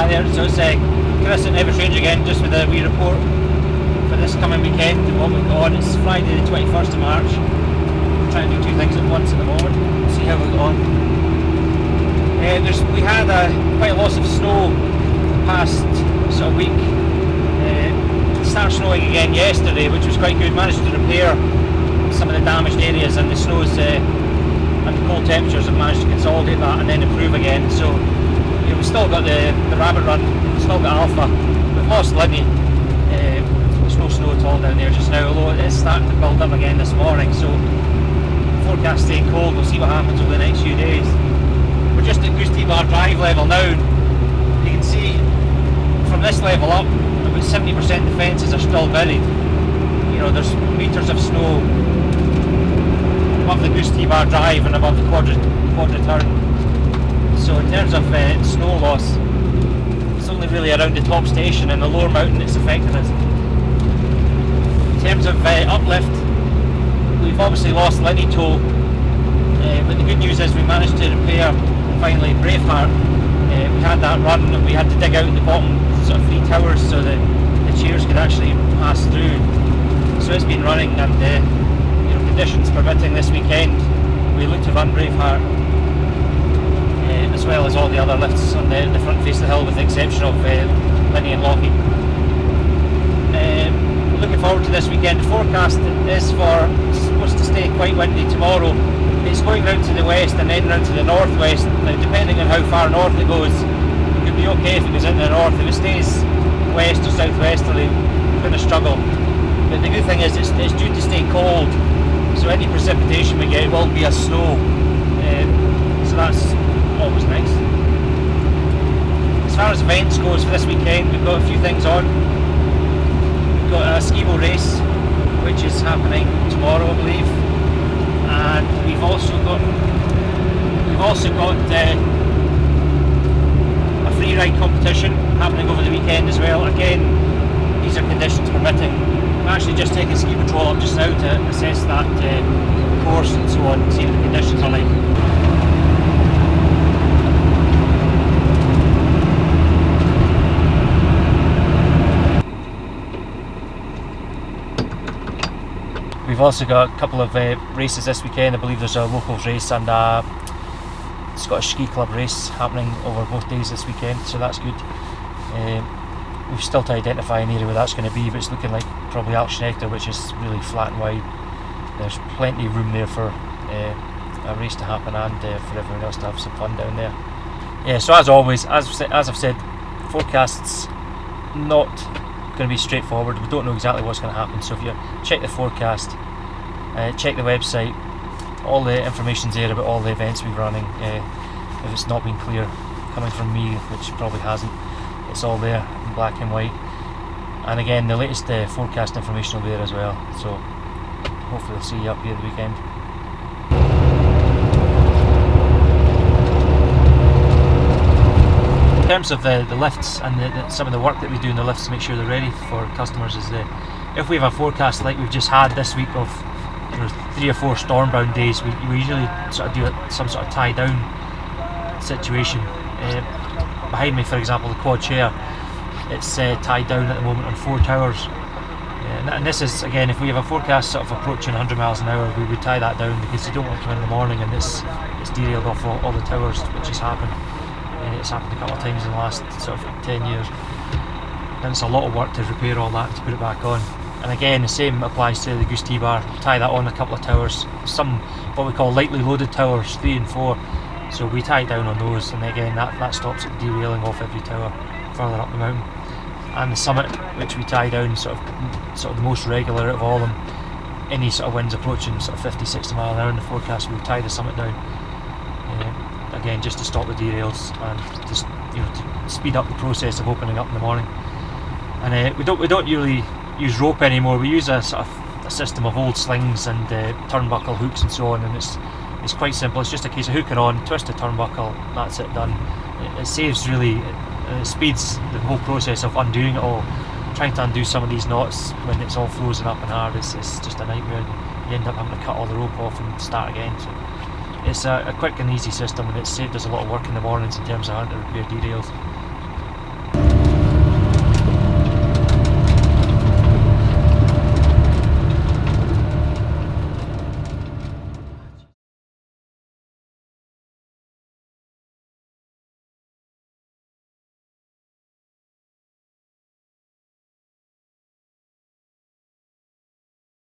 there. So it's Chris at Never Strange again, just with a wee report for this coming weekend and what we've got on. It's Friday the 21st of March. We're trying to do two things at once at the moment. See how we've got on. We had quite a loss of snow the past sort of week. It started snowing again yesterday, which was quite good. Managed to repair some of the damaged areas, and the snow's and the cold temperatures have managed to consolidate that and then improve again. So we've still got the rabbit run, we've still got Alpha. We've lost Linny. There's no snow at all down there just now, although it is starting to build up again this morning. So forecast staying cold. We'll see what happens over the next few days. We're just at Goose Bar Drive level now. You can see from this level up, about 70% of the fences are still buried. There's metres of snow above the Goose Bar Drive and above the quadra turn. So in terms of snow loss, it's only really around the top station and the lower mountain it's affected us. In terms of uplift, we've obviously lost Linny Toll, but the good news is we managed to repair finally Braveheart. We had that run and we had to dig out the bottom sort of 3 towers so that the chairs could actually pass through. So it's been running, and conditions permitting this weekend, we look to run Braveheart, as well as all the other lifts on the front face of the hill, with the exception of Linny and Lochie. Looking forward to this weekend. The forecast is supposed to stay quite windy tomorrow. It's going round to the west and then round to the northwest. Now, depending on how far north it goes, it could be okay if it goes into the north. If it stays west or southwesterly, we're going to struggle. But the good thing is it's due to stay cold, so any precipitation we get will be as snow. So that's always nice. As far as events goes for this weekend, we've got a few things on. We've got a skibo race, which is happening tomorrow, I believe, and we've also got a free ride competition happening over the weekend as well. Again, these are conditions permitting. I'm actually just taking ski patrol up just now to assess that course and so on, and see what the conditions are like. We've also got a couple of races this weekend. I believe there's a locals race and a Scottish Ski Club race happening over both days this weekend, so that's good. We've still to identify an area where that's going to be, but it's looking like probably Alchnectar, which is really flat and wide. There's plenty of room there for a race to happen and for everyone else to have some fun down there. Yeah, so as always, as I've said, forecast's not going to be straightforward. We don't know exactly what's going to happen, so if you check the forecast, check the website, all the information's there about all the events we're running. If it's not been clear coming from me, which probably hasn't, it's all there in black and white. And again, the latest forecast information will be there as well, so hopefully I'll see you up here the weekend. In terms of the lifts and some of the work that we do in the lifts to make sure they're ready for customers, is if we have a forecast like we've just had this week of 3 or 4 storm-bound days, we usually sort of do some sort of tie-down situation. Behind me, for example, the quad chair, it's tied down at the moment on 4 towers. And this is, again, if we have a forecast sort of approaching 100 miles an hour, we would tie that down because you don't want to come in the morning and it's derailed off all the towers, which has happened. It's happened a couple of times in the last sort of 10 years. And it's a lot of work to repair all that and to put it back on. And again, the same applies to the Goose Bar. Tie that on a couple of towers, some what we call lightly loaded towers, 3 and 4. So we tie down on those, and again that stops it derailing off every tower further up the mountain. And the summit, which we tie down sort of the most regular out of all of them. Any sort of winds approaching sort of 50-60 mile an hour in the forecast, we tie the summit down. Again, just to stop the derails and just to speed up the process of opening up in the morning. And we don't really use rope anymore. We use a sort of a system of old slings and turnbuckle hooks and so on, and it's quite simple. It's just a case of hooking on, twist the turnbuckle, that's it, done. It saves really, it speeds the whole process of undoing it all. Trying to undo some of these knots when it's all frozen up and hard, it's just a nightmare. You end up having to cut all the rope off and start again. So it's a quick and easy system, and it's saved us a lot of work in the mornings in terms of having to repair derails.